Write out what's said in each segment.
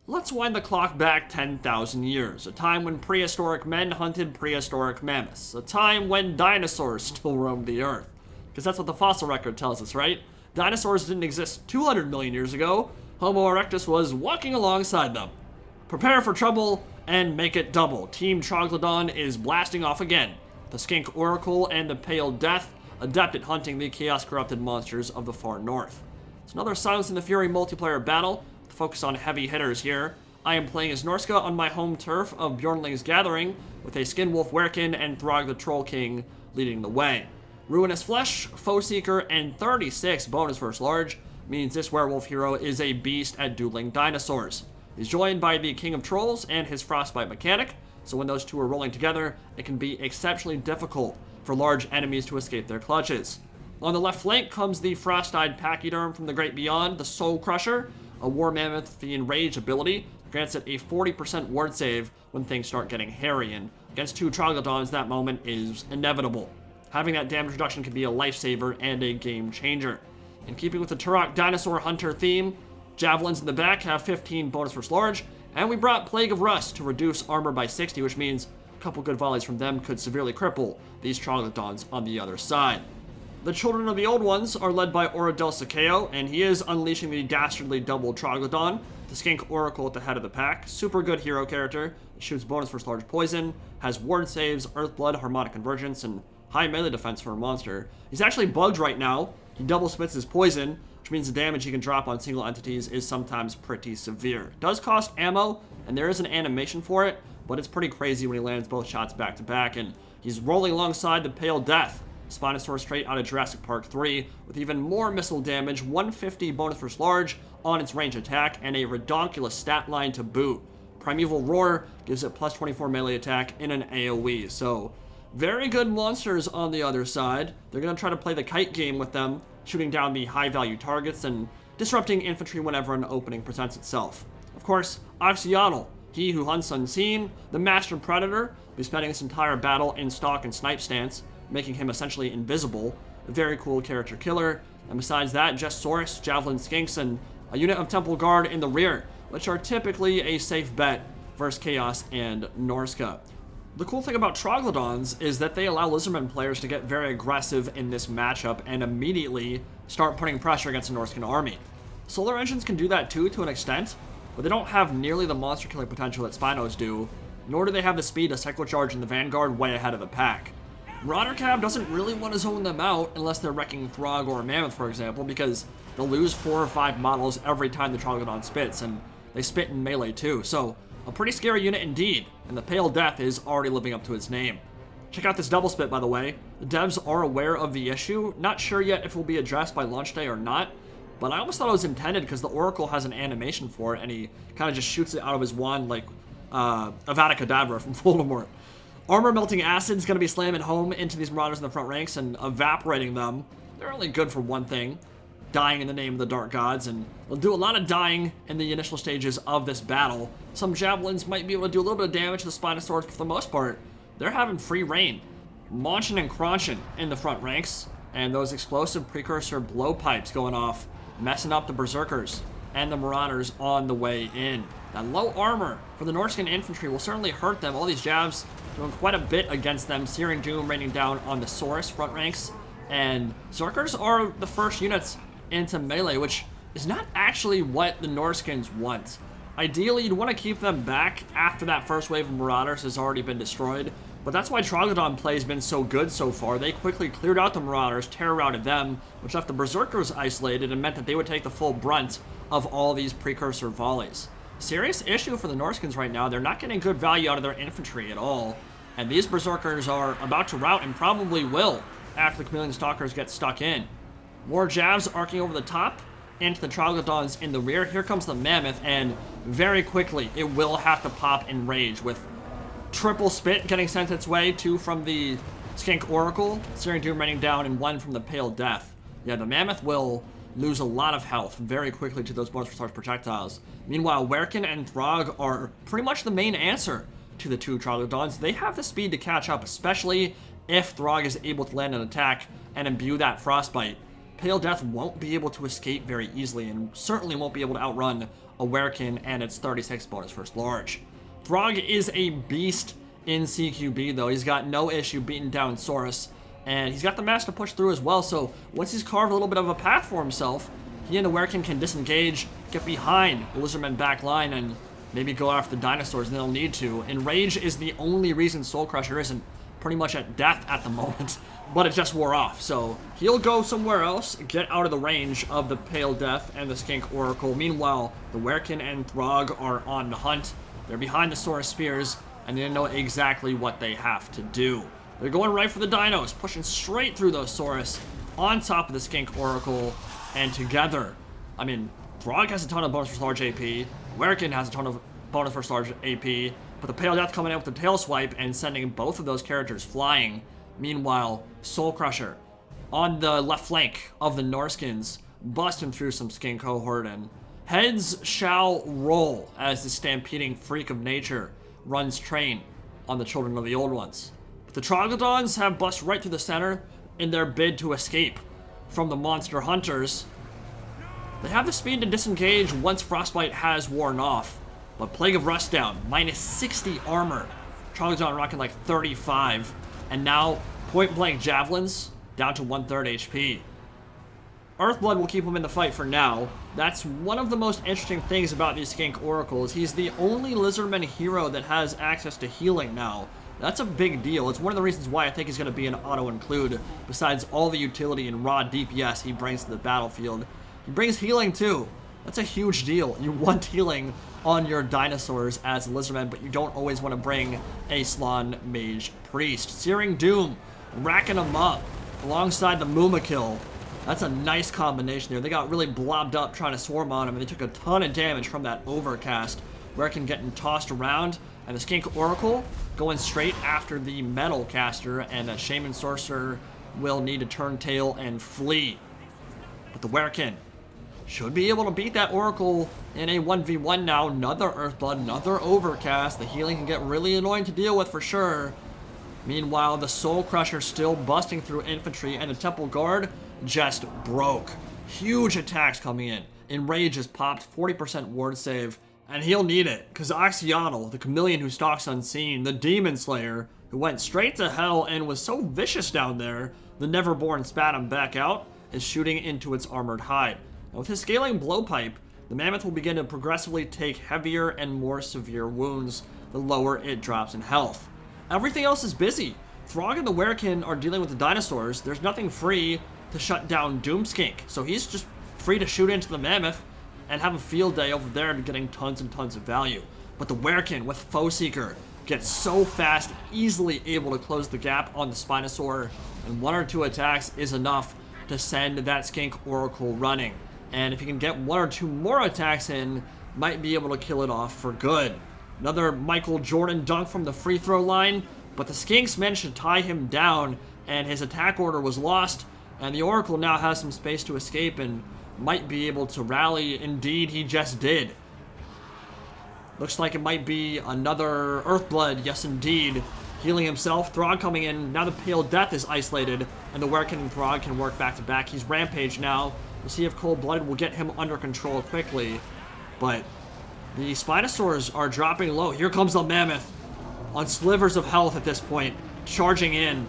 Let's wind the clock back 10,000 years, a time when prehistoric men hunted prehistoric mammoths, a time when dinosaurs still roamed the earth. Because that's what the fossil record tells us, right? Dinosaurs didn't exist 200 million years ago. Homo erectus was walking alongside them. Prepare for trouble and make it double. Team Troglodon is blasting off again. The Skink Oracle and the Pale Death, adept at hunting the chaos-corrupted monsters of the far north. It's another Silence in the Fury multiplayer battle. Focus on heavy hitters here. I am playing as Norsca on my home turf of Bjornling's Gathering, with a Skinwolf Werekin and Throg the Troll King leading the way. Ruinous Flesh, Foe Seeker, and 36 bonus versus large means this werewolf hero is a beast at dueling dinosaurs. He's joined by the King of Trolls and his Frostbite mechanic, so when those two are rolling together, it can be exceptionally difficult for large enemies to escape their clutches. On the left flank comes the Frost-Eyed Pachyderm from the Great Beyond, the Soul Crusher, a War Mammoth the Enraged ability, grants it a 40% ward save when things start getting hairy, and against two Troglodons that moment is inevitable. Having that damage reduction can be a lifesaver and a game changer. In keeping with the Turok Dinosaur Hunter theme, Javelins in the back have 15 bonus versus large, and we brought Plague of Rust to reduce armor by 60, which means a couple good volleys from them could severely cripple these Troglodons on the other side. The Children of the Old Ones are led by Ora del Sakeo, and he is unleashing the dastardly double Troglodon, the Skink Oracle at the head of the pack. Super good hero character, shoots bonus versus large poison, has ward saves, Earthblood, Harmonic Convergence, and high melee defense for a monster. He's actually bugged right now. He double spits his poison, which means the damage he can drop on single entities is sometimes pretty severe. It does cost ammo, and there is an animation for it, but it's pretty crazy when he lands both shots back to back, and he's rolling alongside the Pale Death, Spinosaur straight out of Jurassic Park 3, with even more missile damage, 150 bonus versus large on its range attack, and a redonkulous stat line to boot. Primeval Roar gives it plus 24 melee attack in an AoE, so very good monsters on the other side. They're going to try to play the kite game with them, shooting down the high-value targets and disrupting infantry whenever an opening presents itself. Of course, Oxyotl, he who hunts unseen, the Master Predator, will be spending this entire battle in stalk and snipe stance, making him essentially invisible. A very cool character killer. And besides that, Jestosaurus, Javelin Skinks, and a unit of Temple Guard in the rear, which are typically a safe bet versus Chaos and Norsca. The cool thing about Troglodons is that they allow Lizardmen players to get very aggressive in this matchup and immediately start putting pressure against the Norscan army. Solar Engines can do that too, to an extent, but they don't have nearly the monster killing potential that Spinos do, nor do they have the speed to cycle charge in the Vanguard way ahead of the pack. Marauder Cab doesn't really want to zone them out unless they're wrecking Throg or Mammoth, for example, because they'll lose 4 or 5 models every time the Troglodon spits, and they spit in melee too, so a pretty scary unit indeed, and the Pale Death is already living up to its name. Check out this double spit, by the way. The devs are aware of the issue, not sure yet if it will be addressed by launch day or not, but I almost thought it was intended because the Oracle has an animation for it, and he kind of just shoots it out of his wand like Avada Kedavra from Voldemort. Armor Melting Acid is going to be slamming home into these Marauders in the front ranks and evaporating them. They're only good for one thing, dying in the name of the Dark Gods, and they'll do a lot of dying in the initial stages of this battle. Some Javelins might be able to do a little bit of damage to the Spinosaurs, but for the most part, they're having free reign. Munching and crunching in the front ranks, and those explosive precursor blowpipes going off, messing up the Berserkers and the Marauders on the way in. That low armor for the Norscan infantry will certainly hurt them. All these jabs doing quite a bit against them. Searing Doom raining down on the Saurus front ranks. And Berserkers are the first units into melee, which is not actually what the Norscans want. Ideally, you'd want to keep them back after that first wave of Marauders has already been destroyed. But that's why Troglodon play has been so good so far. They quickly cleared out the Marauders, terror-routed them, which left the Berserkers isolated and meant that they would take the full brunt of all these precursor volleys. Serious issue for the Norscans right now. They're not getting good value out of their infantry at all. And these Berserkers are about to rout and probably will after the Chameleon Stalkers get stuck in. More jabs arcing over the top into the Troglodons in the rear. Here comes the Mammoth, and very quickly it will have to pop in rage with triple spit getting sent its way, 2 from the Skink Oracle, Searing Doom raining down, and 1 from the Pale Death. Yeah, the Mammoth will lose a lot of health very quickly to those bonus charge projectiles. Meanwhile, Werekin and Throg are pretty much the main answer to the 2 Troglodons. They have the speed to catch up, especially if Throg is able to land an attack and imbue that Frostbite. Pale Death won't be able to escape very easily and certainly won't be able to outrun a Werekin and its 36 bonus first large. Throg is a beast in CQB though. He's got no issue beating down Saurus, and he's got the mass to push through as well, so once he's carved a little bit of a path for himself, he and the Werekin can disengage, get behind the Lizardmen back line, and maybe go after the dinosaurs, and they'll need to. Enrage is the only reason Soul Crusher isn't pretty much at death at the moment, but it just wore off, so he'll go somewhere else, get out of the range of the Pale Death and the Skink Oracle. Meanwhile, the Werekin and Throg are on the hunt. They're behind the Saurus Spears, and they know exactly what they have to do. They're going right for the dinos, pushing straight through those Saurus on top of the Skink Oracle, and together, I mean, Throg has a ton of bonus for large AP, Werekin has a ton of bonus for large AP, but the Pale Death coming in with the tail swipe and sending both of those characters flying. Meanwhile, Soul Crusher on the left flank of the Norskins, busting through some Skink cohort, and heads shall roll as the stampeding freak of nature runs train on the children of the old ones. But the Troglodons have bust right through the center in their bid to escape from the monster hunters. They have the speed to disengage once Frostbite has worn off, but Plague of Rust down, minus 60 armor. Troglodon rocking like 35, and now point blank javelins down to 1/3 HP. Earthblood will keep him in the fight for now. That's one of the most interesting things about these Skink Oracles. He's the only Lizardman hero that has access to healing now. That's a big deal. It's one of the reasons why I think he's going to be an auto-include, besides all the utility and raw DPS he brings to the battlefield. He brings healing too. That's a huge deal. You want healing on your dinosaurs as a Lizardman, but you don't always want to bring a Slann Mage Priest. Searing Doom, racking them up alongside the Mumakill. That's a nice combination there. They got really blobbed up trying to swarm on him, and they took a ton of damage from that overcast. Werekin getting tossed around, and the Skink Oracle going straight after the Metal Caster, and the Shaman Sorcerer will need to turn tail and flee. But the Werekin should be able to beat that Oracle in a 1v1 now. Another Earthblood, another Overcast. The healing can get really annoying to deal with for sure. Meanwhile, the Soul Crusher still busting through infantry, and the Temple Guard just broke. Huge attacks coming in. Enrage has popped 40% ward save, and he'll need it, because Oxyonal, the chameleon who stalks unseen, the Demon Slayer, who went straight to hell and was so vicious down there, the Neverborn spat him back out, is shooting into its armored hide. Now, with his scaling blowpipe, the Mammoth will begin to progressively take heavier and more severe wounds the lower it drops in health. Everything else is busy. Throg and the Werekin are dealing with the dinosaurs. There's nothing free to shut down Doomskink, so he's just free to shoot into the Mammoth and have a field day over there getting tons and tons of value. But the Werekin with Foe Seeker gets so fast, easily able to close the gap on the Spinosaur, and 1 or 2 attacks is enough to send that Skink Oracle running. And if you can get 1 or 2 more attacks in, might be able to kill it off for good. Another Michael Jordan dunk from the free throw line, but the Skinks managed to tie him down, and his attack order was lost, and the Oracle now has some space to escape and might be able to rally. Indeed, he just did. Looks like it might be another Earthblood, yes indeed. Healing himself, Throg coming in. Now the Pale Death is isolated, and the Werekin and Throg can work back to back. He's Rampage now. We'll see if Cold Blooded will get him under control quickly. But the Spinosaurs are dropping low. Here comes the Mammoth on slivers of health at this point, charging in.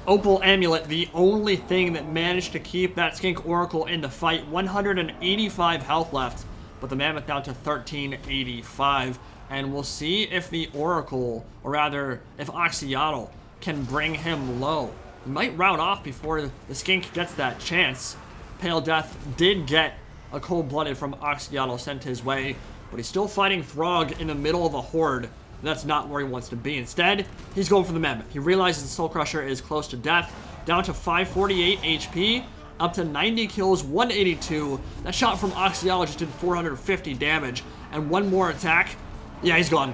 Opal Amulet, the only thing that managed to keep that Skink Oracle in the fight. 185 health left, but the Mammoth down to 1385. And we'll see if the Oracle, or rather, if Oxyonal can bring him low. He might round off before the Skink gets that chance. Pale Death did get a Cold-Blooded from Oxyonal sent his way, but he's still fighting Throg in the middle of a horde. That's not where he wants to be. Instead, he's going for the Mammoth. He realizes the Soul Crusher is close to death, down to 548 HP, up to 90 kills, 182. That shot from Oxyonal just did 450 damage, and 1 more attack. Yeah, he's gone.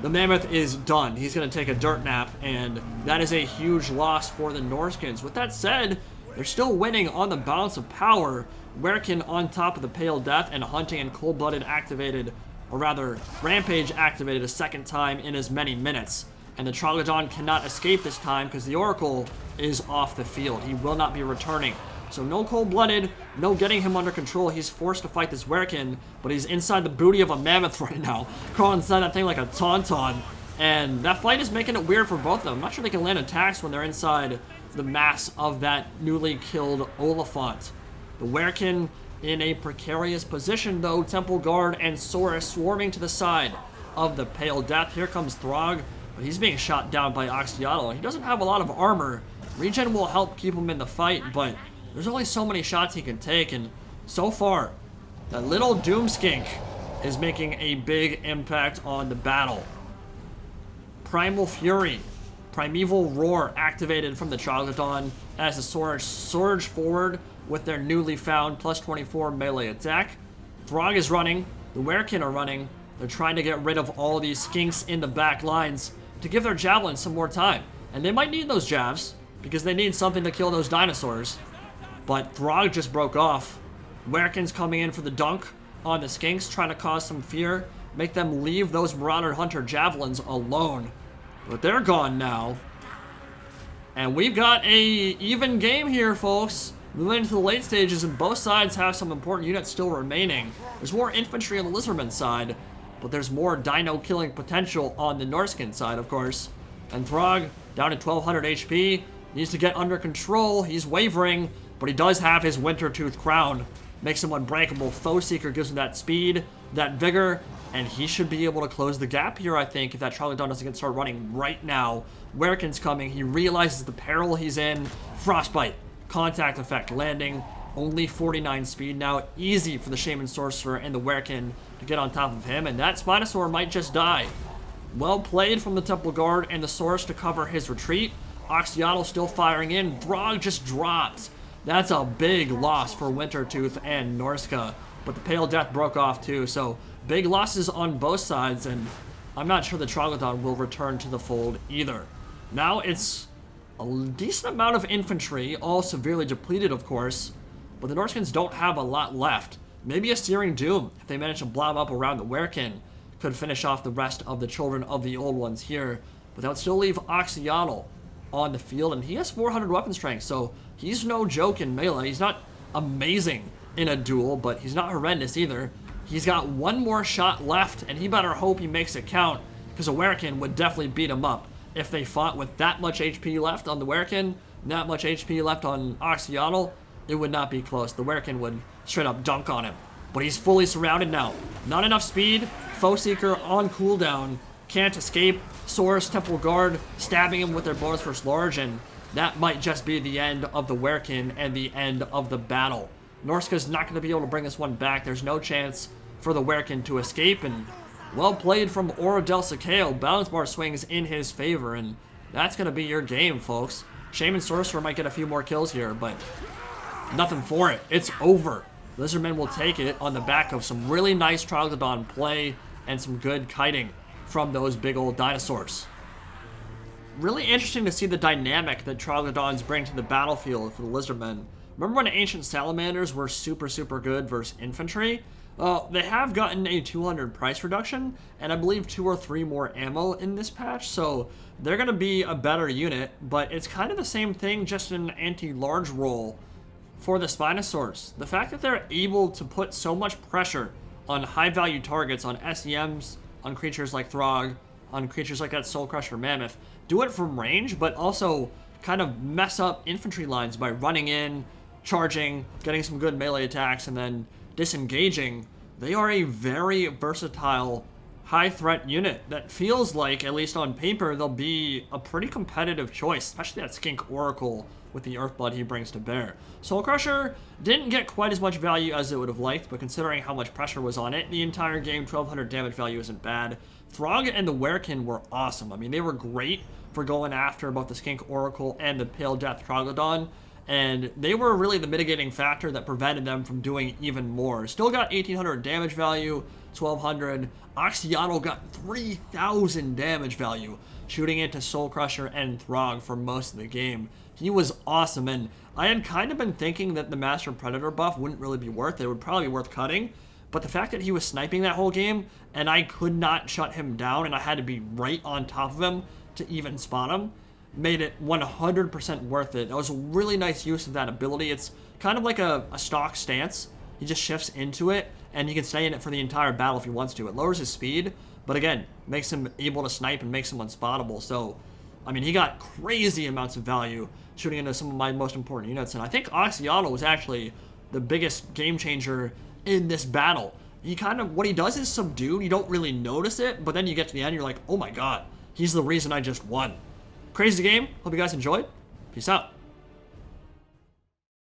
The Mammoth is done. He's going to take a dirt nap, and that is a huge loss for the Norskins. With that said, they're still winning on the balance of power. Werekin on top of the Pale Death, and Hunting and Cold-Blooded activated, or rather, Rampage activated a second time in as many minutes. And the Troglodon cannot escape this time because the Oracle is off the field. He will not be returning So no cold-blooded, no getting him under control. He's forced to fight this Werkin, but he's inside the booty of a mammoth right now, crawling inside that thing like a tauntaun. And that fight is making it weird for both of them. I'm not sure they can land attacks when they're inside the mass of that newly killed Oliphant. The Werkin in a precarious position, though. Temple Guard and Saurus swarming to the side of the Pale Death. Here comes Throg, but he's being shot down by Oxyotl. He doesn't have a lot of armor. Regen will help keep him in the fight, but there's only so many shots he can take, and so far, that little Doomskink is making a big impact on the battle. Primal Fury, Primeval Roar activated from the Troglodon as the Saurus surge forward with their newly found plus 24 melee attack. Throg is running, the Werkin are running. They're trying to get rid of all these skinks in the back lines to give their javelins some more time. And they might need those javs, because they need something to kill those dinosaurs. But Throg just broke off. Werkin's coming in for the dunk on the skinks, trying to cause some fear, make them leave those Marauder Hunter javelins alone. But they're gone now. And we've got a even game here, folks. Moving into the late stages, and both sides have some important units still remaining. There's more infantry on the Lizardmen side, but there's more dino killing potential on the Norscan side, of course. And Throg, down to 1200 HP, needs to get under control. He's wavering, but he does have his Wintertooth Crown. Makes him unbreakable. Foe Seeker gives him that speed, that vigor, and he should be able to close the gap here, I think, if that Troglodon doesn't get started running right now. Werkin's coming. He realizes the peril he's in. Frostbite. Contact effect landing. Only 49 speed now. Easy for the Shaman Sorcerer and the Werkin to get on top of him, and that Spinosaur might just die. Well played from the Temple Guard and the Source to cover his retreat. Oxyotl still firing in. Throg just drops. That's a big loss for Wintertooth and Norsca. But the Pale Death broke off too, so big losses on both sides, and I'm not sure the Troglodon will return to the fold either. Now it's a decent amount of infantry, all severely depleted of course, but the Norscans don't have a lot left. Maybe a Searing Doom, if they manage to blob up around the Werkin, could finish off the rest of the Children of the Old Ones here, but that would still leave Oxyotl on the field, and he has 400 weapon strength, so he's no joke in melee. He's not amazing in a duel, but he's not horrendous either. He's got one more shot left, and he better hope he makes it count, because a Werkin would definitely beat him up if they fought with that much HP left on the Werkin, that much HP left on Oxyotl. It would not be close. The Werkin would straight up dunk on him. But he's fully surrounded now. Not enough speed. Foe Seeker on cooldown. Can't escape. Source, Temple Guard stabbing him with their bonus first large, and that might just be the end of the Werkin and the end of the battle. Norsca's not going to be able to bring this one back. There's no chance for the Werkin to escape, and well played from Ora Del Sacao. Balance bar swings in his favor, and that's going to be your game, folks. Shaman Sorcerer might get a few more kills here, but nothing for it. It's over. Lizardmen will take it on the back of some really nice Troglodon play and some good kiting from those big old dinosaurs. Really interesting to see the dynamic that Troglodons bring to the battlefield for the Lizardmen. Remember when ancient salamanders were super good versus infantry? They have gotten a 200 price reduction, and I believe 2 or 3 more ammo in this patch, so they're going to be a better unit, but it's kind of the same thing, just in an anti-large role for the Spinosaurs. The fact that they're able to put so much pressure on high-value targets, on SEMs, on creatures like Throg, on creatures like that Soul Crusher Mammoth, do it from range, but also kind of mess up infantry lines by running in, charging, getting some good melee attacks, and then disengaging. They are a very versatile, high-threat unit that feels like, at least on paper, they'll be a pretty competitive choice, especially that Skink Oracle with the Earthblood he brings to bear. Soul Crusher didn't get quite as much value as it would have liked, but considering how much pressure was on it, the entire game, 1200 damage value isn't bad. Throg and the Werkin were awesome. I mean, they were great for going after both the Skink Oracle and the Pale Death Troglodon, and they were really the mitigating factor that prevented them from doing even more. Still got 1800 damage value, 1200. Oxyotl got 3000 damage value, shooting into Soul Crusher and Throg for most of the game. He was awesome, and I had kind of been thinking that the Master Predator buff wouldn't really be worth it. It would probably be worth cutting, but the fact that he was sniping that whole game, and I could not shut him down, and I had to be right on top of him to even spot him, made it 100% worth it. That was a really nice use of that ability. It's kind of like a stock stance. He just shifts into it, and he can stay in it for the entire battle if he wants to. It lowers his speed, but again, makes him able to snipe and makes him unspottable. So, I mean, he got crazy amounts of value shooting into some of my most important units, and I think Oxiano was actually the biggest game changer in this battle. He kind of, what he does is subdue. You don't really notice it, but then you get to the end, you're like, oh my god, he's the reason I just won. Crazy game. Hope you guys enjoyed. Peace out.